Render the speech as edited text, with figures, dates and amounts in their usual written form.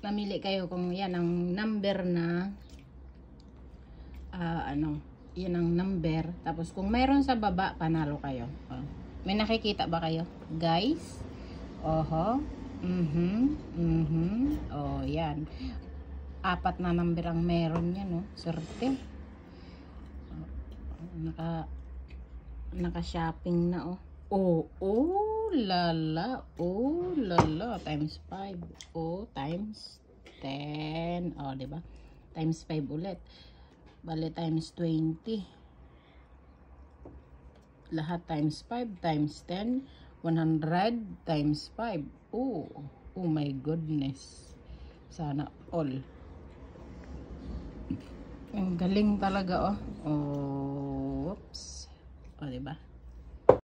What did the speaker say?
Mamili kayo kung yan ang number na yan ang number. Tapos kung mayroon sa baba, panalo kayo. May nakikita ba kayo, guys? Oho. Oh, yan. 4 na number ang meron yan, no? Swerte. Naka-shopping na, oh. Oh, lala. Oh, lala. Times 5. Oh, times 10. Oh, diba? Times 5 ulit. Bale, times 20. Lahat times 5, times 10. 100 times 5. Oh, oh my goodness. Sana all. Ang galing talaga, oh. Oh, whoops. Oh, diba?